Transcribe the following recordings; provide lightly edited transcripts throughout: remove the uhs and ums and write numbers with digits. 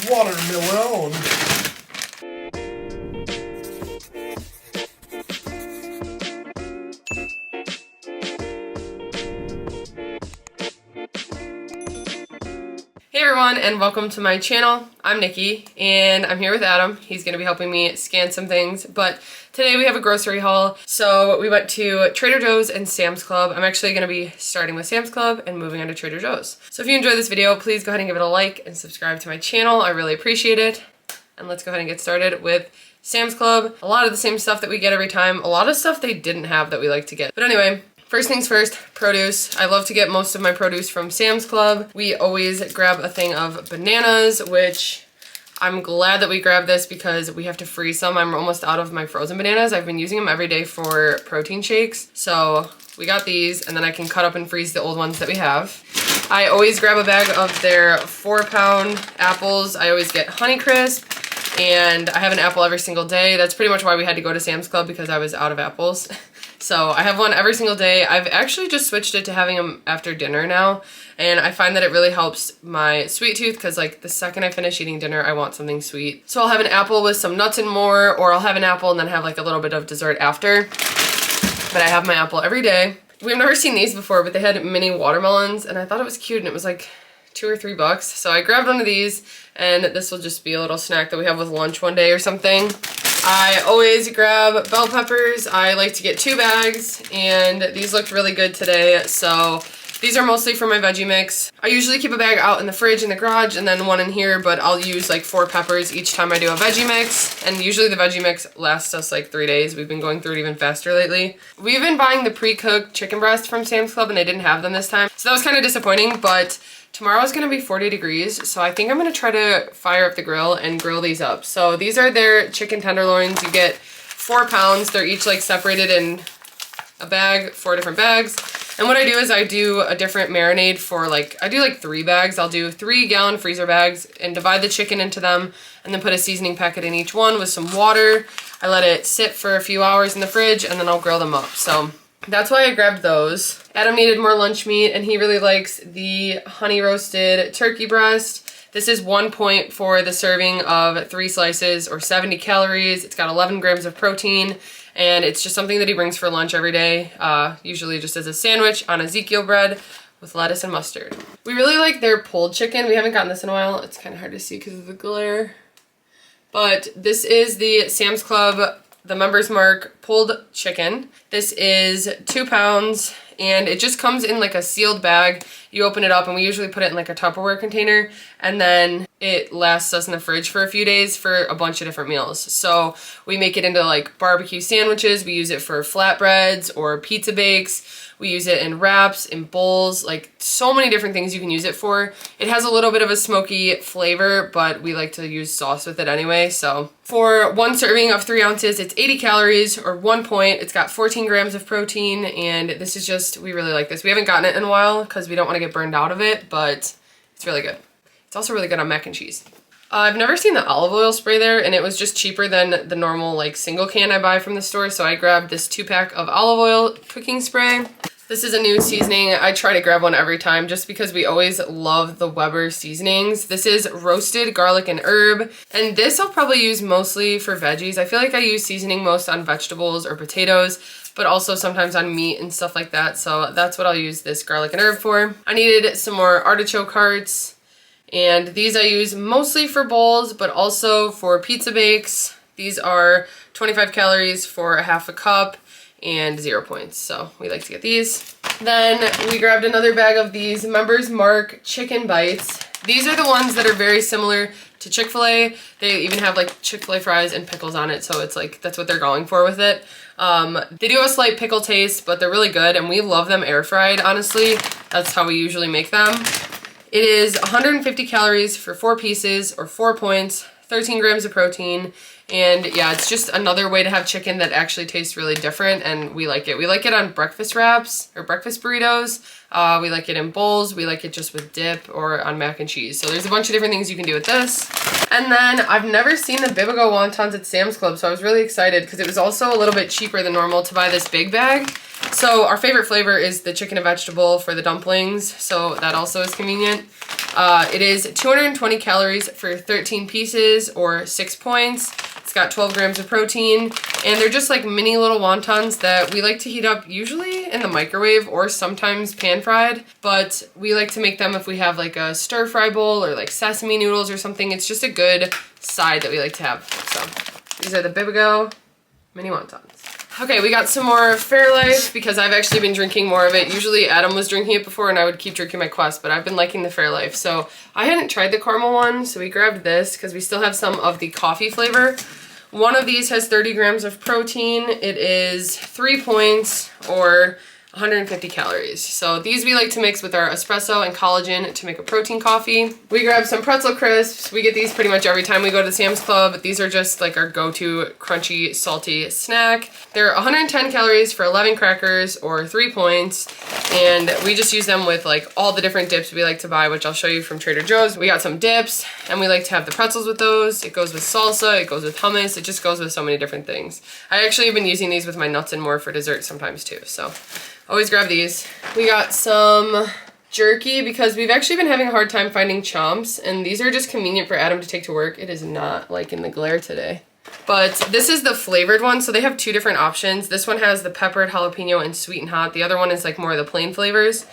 Watermelon. Hey everyone, and welcome to my channel. I'm Nikki and I'm here with Adam. He's going to be helping me scan some things, but today we have a grocery haul. So we went to Trader Joe's and Sam's Club. I'm actually going to be starting with Sam's Club and moving on to Trader Joe's. So if you enjoyed this video, please go ahead and give it a like and subscribe to my channel. I really appreciate it. And let's go ahead and get started with Sam's Club. A lot of the same stuff that we get every time. A lot of stuff they didn't have that we like to get. But anyway, first things first, produce. I love to get most of my produce from Sam's Club. We always grab a thing of bananas, which I'm glad that we grabbed this because we have to freeze some. I'm almost out of my frozen bananas. I've been using them every day for protein shakes. So we got these, and then I can cut up and freeze the old ones that we have. I always grab a bag of their 4-pound apples. I always get Honeycrisp, and I have an apple every single day. That's pretty much why we had to go to Sam's Club, because I was out of apples. So I have one every single day. I've actually just switched it to having them after dinner now, and I find that it really helps my sweet tooth because like the second I finish eating dinner, I want something sweet. So I'll have an apple with some nuts and more, or I'll have an apple and then have like a little bit of dessert after. But I have my apple every day. We've never seen these before, but they had mini watermelons and I thought it was cute, and it was like $2 or $3. So I grabbed one of these, and this will just be a little snack that we have with lunch one day or something. I always grab bell peppers. I like to get 2 bags, and these looked really good today. So these are mostly for my veggie mix. I usually keep a bag out in the fridge in the garage and then one in here, but I'll use like 4 peppers each time I do a veggie mix. And usually the veggie mix lasts us like 3 days. We've been going through it even faster lately. We've been buying the pre-cooked chicken breast from Sam's Club, and they didn't have them this time. So that was kind of disappointing, but tomorrow is going to be 40 degrees, so I think I'm going to try to fire up the grill and grill these up. So these are their chicken tenderloins. You get 4 pounds. They're each like separated in a bag, 4 different bags. And what I do is I do a different marinade for like, I do like 3 bags. I'll do 3-gallon freezer bags and divide the chicken into them, and then put a seasoning packet in each one with some water. I let it sit for a few hours in the fridge, and then I'll grill them up. So that's why I grabbed those. Adam needed more lunch meat, and he really likes the honey roasted turkey breast. This is 1 point for the serving of 3 slices or 70 calories. It's got 11 grams of protein, and it's just something that he brings for lunch every day, usually just as a sandwich on Ezekiel bread with lettuce and mustard. We really like their pulled chicken. We haven't gotten this in a while. It's kind of hard to see because of the glare. But this is the Sam's Club, the Members Mark pulled chicken. This is 2 pounds, and it just comes in like a sealed bag. You open it up, and we usually put it in like a Tupperware container, and then it lasts us in the fridge for a few days for a bunch of different meals. So we make it into like barbecue sandwiches. We use it for flatbreads or pizza bakes. We use it in wraps, in bowls, like so many different things you can use it for. It has a little bit of a smoky flavor, but we like to use sauce with it anyway. So for 1 serving of 3 ounces, it's 80 calories or 1 point. It's got 14 grams of protein, and this is just, we really like this. We haven't gotten it in a while because we don't want to get burned out of it, but it's really good. It's also really good on mac and cheese. I've never seen the olive oil spray there, and it was just cheaper than the normal like single can I buy from the store, so I grabbed this 2-pack of olive oil cooking spray. This is a new seasoning. I try to grab one every time just because we always love the Weber seasonings. This is roasted garlic and herb, and this I'll probably use mostly for veggies. I feel like I use seasoning most on vegetables or potatoes, but also sometimes on meat and stuff like that, so that's what I'll use this garlic and herb for. I needed some more artichoke hearts, and these I use mostly for bowls, but also for pizza bakes. These are 25 calories for a half a cup and 0 points, so we like to get these. Then we grabbed another bag of these Members Mark chicken bites. These are the ones that are very similar to Chick-fil-A. They even have like Chick-fil-A fries and pickles on it, so it's like that's what they're going for with it. They do have a slight pickle taste, but they're really good, and we love them air fried, honestly. That's how we usually make them. It is 150 calories for 4 pieces or 4 points, 13 grams of protein. And yeah, it's just another way to have chicken that actually tastes really different, and we like it. We like it on breakfast wraps or breakfast burritos. We like it in bowls. We like it just with dip or on mac and cheese. So there's a bunch of different things you can do with this. And then I've never seen the Bibigo wontons at Sam's Club, so I was really excited because it was also a little bit cheaper than normal to buy this big bag. So our favorite flavor is the chicken and vegetable for the dumplings, so that also is convenient. It is 220 calories for 13 pieces or 6 points. It's got 12 grams of protein, and they're just like mini little wontons that we like to heat up usually in the microwave or sometimes pan fried, but we like to make them if we have like a stir fry bowl or like sesame noodles or something. It's just a good side that we like to have. So these are the Bibigo mini wontons. Okay, we got some more Fairlife because I've actually been drinking more of it. Usually Adam was drinking it before and I would keep drinking my Quest, but I've been liking the Fairlife. So I hadn't tried the caramel one, so we grabbed this because we still have some of the coffee flavor. One of these has 30 grams of protein. It is 3 points or 150 calories. So these we like to mix with our espresso and collagen to make a protein coffee. We grabbed some pretzel crisps. We get these pretty much every time we go to Sam's Club. These are just like our go-to crunchy, salty snack. They're 110 calories for 11 crackers or 3 points. And we just use them with like all the different dips we like to buy, which I'll show you from Trader Joe's. We got some dips and we like to have the pretzels with those. It goes with salsa, it goes with hummus, it just goes with so many different things. I actually have been using these with my nuts and more for dessert sometimes too, so always grab these. We got some jerky because we've actually been having a hard time finding chomps, and these are just convenient for Adam to take to work. It is not like in the glare today. But this is the flavored one, so they have two different options. This one has the peppered, jalapeno, and sweet and hot. The other one is like more of the plain flavors.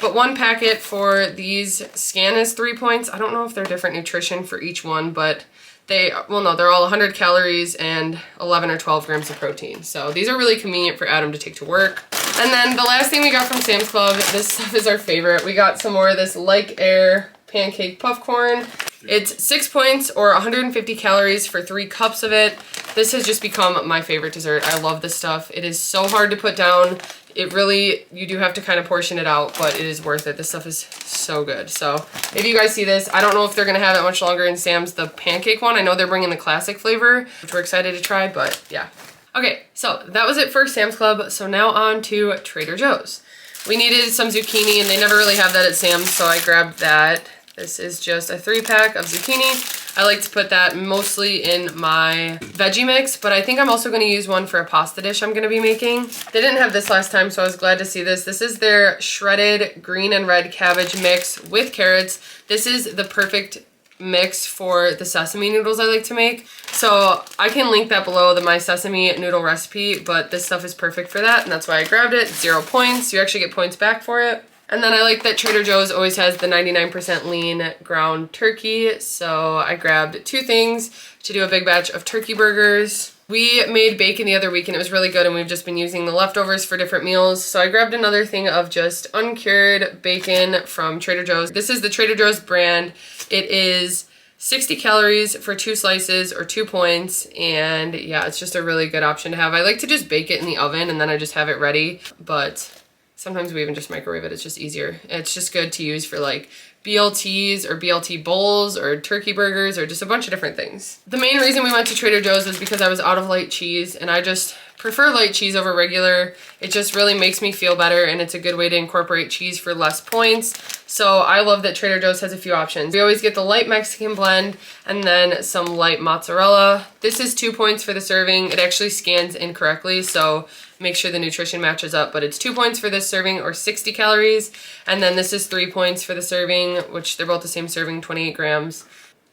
But one packet for these scan is 3 points. I don't know if they're different nutrition for each one, but well, no, they're all 100 calories and 11 or 12 grams of protein. So these are really convenient for Adam to take to work. And then the last thing we got from Sam's Club, this stuff is our favorite. We got some more of this Like Air pancake puff corn. It's 6 points or 150 calories for 3 cups of it. This has just become my favorite dessert. I love this stuff. It is so hard to put down. It really, you do have to kind of portion it out, but it is worth it. This stuff is so good. So if you guys see this, I don't know if they're going to have it much longer in Sam's, the pancake one. I know they're bringing the classic flavor, which we're excited to try, but yeah. Okay, so that was it for Sam's Club. So now on to Trader Joe's. We needed some zucchini and they never really have that at Sam's, so I grabbed that. This is just a 3-pack of zucchini. I like to put that mostly in my veggie mix, but I think I'm also going to use one for a pasta dish I'm going to be making. They didn't have this last time, so I was glad to see this. This is their shredded green and red cabbage mix with carrots. This is the perfect mix for the sesame noodles I like to make. So I can link that below, my sesame noodle recipe, but this stuff is perfect for that, and that's why I grabbed it. 0 points. You actually get points back for it. And then I like that Trader Joe's always has the 99% lean ground turkey, so I grabbed 2 things to do a big batch of turkey burgers. We made bacon the other week and it was really good, and we've just been using the leftovers for different meals. So I grabbed another thing of just uncured bacon from Trader Joe's. This is the Trader Joe's brand. It is 60 calories for 2 slices or 2 points, and yeah, it's just a really good option to have. I like to just bake it in the oven and then I just have it ready, but sometimes we even just microwave it. It's just easier. It's just good to use for like BLTs or BLT bowls or turkey burgers or just a bunch of different things. The main reason we went to Trader Joe's was because I was out of light cheese, and I just prefer light cheese over regular. It just really makes me feel better, and it's a good way to incorporate cheese for less points. So I love that Trader Joe's has a few options. We always get the light Mexican blend and then some light mozzarella. This is 2 points for the serving. It actually scans incorrectly, so make sure the nutrition matches up, but it's 2 points for this serving or 60 calories. And then this is 3 points for the serving, which they're both the same serving, 28 grams.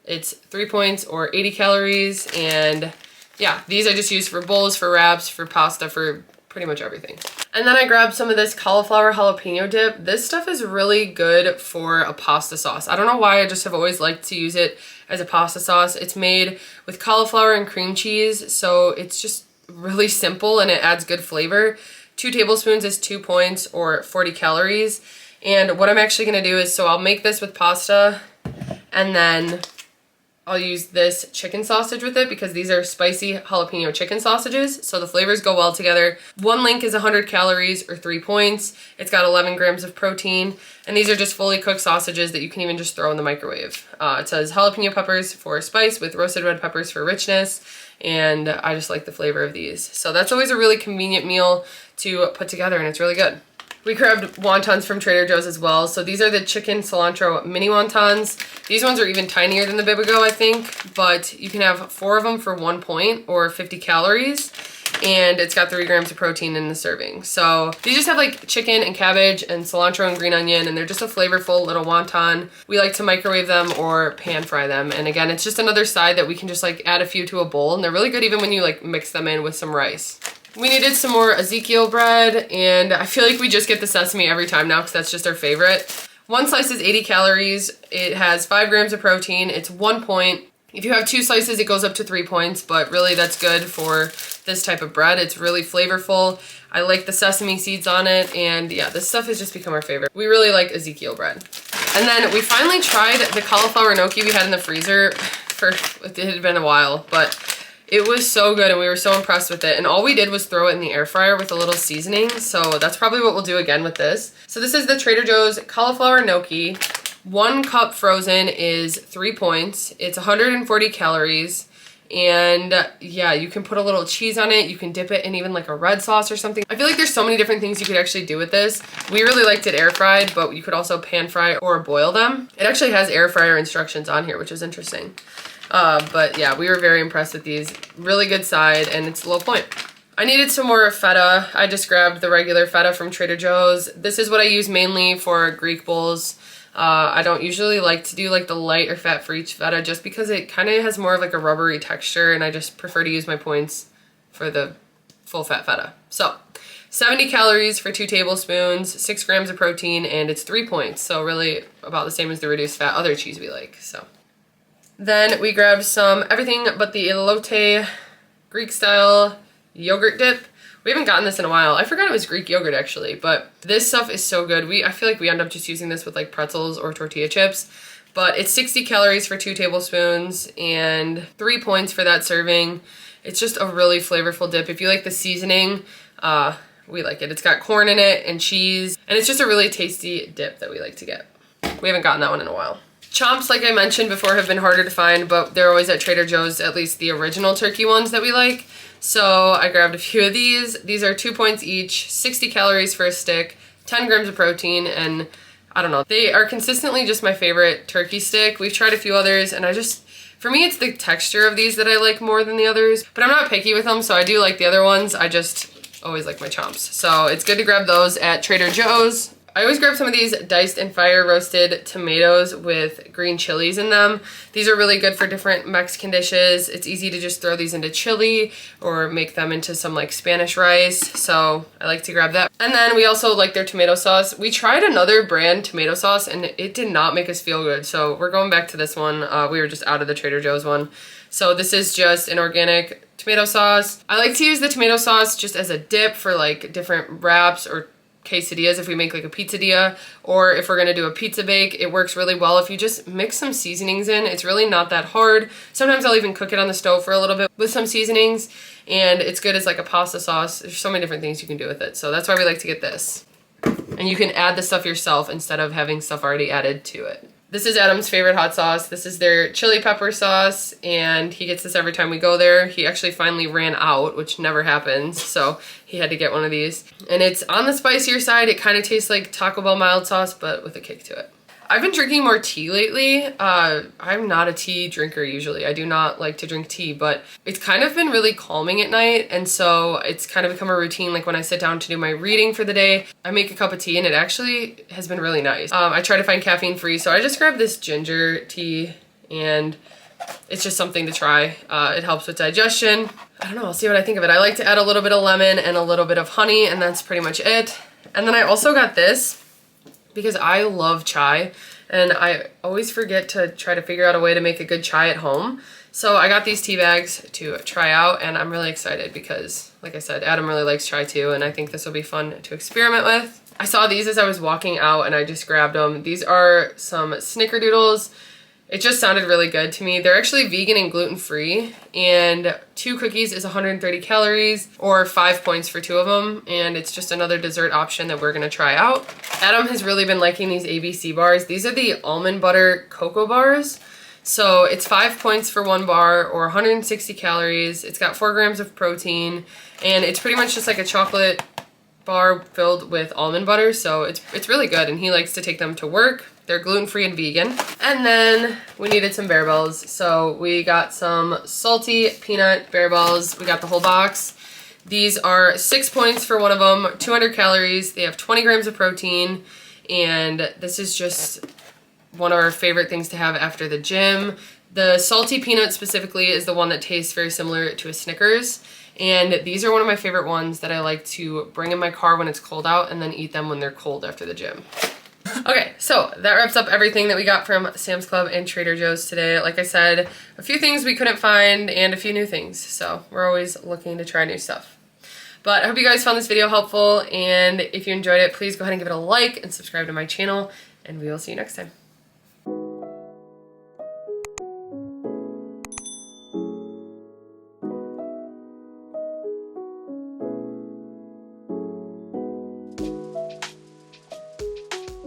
It's 3 points or 80 calories. And yeah, these I just use for bowls, for wraps, for pasta, for pretty much everything. And then I grabbed some of this cauliflower jalapeno dip. This stuff is really good for a pasta sauce. I don't know why, I just have always liked to use it as a pasta sauce. It's made with cauliflower and cream cheese, so it's just really simple and it adds good flavor. 2 tablespoons is 2 points or 40 calories. And what I'm actually gonna do is, so I'll make this with pasta and then I'll use this chicken sausage with it because these are spicy jalapeno chicken sausages, so the flavors go well together. One link is 100 calories or 3 points. It's got 11 grams of protein, and these are just fully cooked sausages that you can even just throw in the microwave. It says jalapeno peppers for spice with roasted red peppers for richness, and I just like the flavor of these. So that's always a really convenient meal to put together, and it's really good. We grabbed wontons from Trader Joe's as well. So these are the chicken cilantro mini wontons. These ones are even tinier than the Bibigo, I think, but you can have 4 of them for 1 point or 50 calories. and it's got 3 grams of protein in the serving. So these just have like chicken and cabbage and cilantro and green onion, and they're just a flavorful little wonton. We like to microwave them or pan fry them. And again, it's just another side that we can just like add a few to a bowl, and they're really good even when you like mix them in with some rice. We needed some more Ezekiel bread, and I feel like we just get the sesame every time now because that's just our favorite. 1 slice is 80 calories. It has 5 grams of protein. It's 1 point. If you have 2 slices, it goes up to 3 points, but really that's good for this type of bread. It's really flavorful. I like the sesame seeds on it, and yeah, this stuff has just become our favorite. We really like Ezekiel bread. And then we finally tried the cauliflower gnocchi we had in the freezer it had been a while, but it was so good and we were so impressed with it. And all we did was throw it in the air fryer with a little seasoning. So that's probably what we'll do again with this. So this is the Trader Joe's cauliflower gnocchi. 1 cup frozen is 3 points. It's 140 calories. And yeah, you can put a little cheese on it. You can dip it in even like a red sauce or something. I feel like there's so many different things you could actually do with this. We really liked it air fried, but you could also pan fry or boil them. It actually has air fryer instructions on here, which is interesting. But yeah, we were very impressed with these. Really good side, and it's low point. I needed some more feta. I just grabbed the regular feta from Trader Joe's. This is what I use mainly for Greek bowls. I don't usually like to do like the light or fat-free feta just because it kind of has more of like a rubbery texture, and I just prefer to use my points for the full fat feta. So 70 calories for 2 tablespoons, 6 grams of protein, and it's 3 points. So really about the same as the reduced fat other cheese we like. So then we grabbed some everything but the elote Greek style yogurt dip. We haven't gotten this in a while. I forgot it was Greek yogurt actually, but this stuff is so good. I feel like we end up just using this with like pretzels or tortilla chips, but it's 60 calories for 2 tablespoons and 3 points for that serving. It's just a really flavorful dip. If you like the seasoning, we like it. It's got corn in it and cheese, and it's just a really tasty dip that we like to get. We haven't gotten that one in a while. Chomps, like I mentioned before, have been harder to find, but they're always at Trader Joe's, at least the original turkey ones that we like. So I grabbed a few of these. These are 2 points each, 60 calories for a stick, 10 grams of protein, and I don't know. They are consistently just my favorite turkey stick. We've tried a few others, and for me, it's the texture of these that I like more than the others, but I'm not picky with them, so I do like the other ones. I just always like my chomps. So it's good to grab those at Trader Joe's. I always grab some of these diced and fire roasted tomatoes with green chilies in them. These are really good for different Mexican dishes. It's easy to just throw these into chili or make them into some like Spanish rice. So I like to grab that. And then we also like their tomato sauce. We tried another brand tomato sauce and it did not make us feel good. So we're going back to this one. We were just out of the Trader Joe's one. So this is just an organic tomato sauce. I like to use the tomato sauce just as a dip for like different wraps or quesadillas if we make like a pizzadilla, or if we're gonna do a pizza bake. It works really well if you just mix some seasonings in. It's really not that hard. Sometimes I'll even cook it on the stove for a little bit with some seasonings, and it's good as like a pasta sauce. There's so many different things you can do with it, so that's why we like to get this. And you can add the stuff yourself instead of having stuff already added to it. This is Adam's favorite hot sauce. This is their chili pepper sauce, and he gets this every time we go there. He actually finally ran out, which never happens, so he had to get one of these. And it's on the spicier side. It kind of tastes like Taco Bell mild sauce, but with a kick to it. I've been drinking more tea lately. I'm not a tea drinker usually. I do not like to drink tea, but it's kind of been really calming at night, and so it's kind of become a routine. Like when I sit down to do my reading for the day, I make a cup of tea, and it actually has been really nice. I try to find caffeine free, so I just grabbed this ginger tea, and it's just something to try. It helps with digestion. I don't know, I'll see what I think of it. I like to add a little bit of lemon and a little bit of honey, and that's pretty much it. And then I also got this because I love chai, and I always forget to try to figure out a way to make a good chai at home. So I got these tea bags to try out, and I'm really excited because, like I said, Adam really likes chai too, and I think this will be fun to experiment with. I saw these as I was walking out, and I just grabbed them. These are some snickerdoodles. It just sounded really good to me. They're actually vegan and gluten-free, and 2 cookies is 130 calories, or 5 points for 2 of them, and it's just another dessert option that we're gonna try out. Adam has really been liking these ABC bars. These are the almond butter cocoa bars. So it's 5 points for 1 bar, or 160 calories. It's got 4 grams of protein, and it's pretty much just like a chocolate bar filled with almond butter, so it's really good, and he likes to take them to work. They're gluten-free and vegan. And then we needed some Bear Bells, so we got some salty peanut Bear Bells. We got the whole box. These are 6 points for one of them, 200 calories. They have 20 grams of protein, and this is just one of our favorite things to have after the gym. The salty peanut specifically is the one that tastes very similar to a Snickers, and these are one of my favorite ones that I like to bring in my car when it's cold out and then eat them when they're cold after the gym. Okay, so that wraps up everything that we got from Sam's Club and Trader Joe's today. Like I said, a few things we couldn't find and a few new things, so we're always looking to try new stuff. But I hope you guys found this video helpful, and if you enjoyed it, please go ahead and give it a like and subscribe to my channel, and we will see you next time.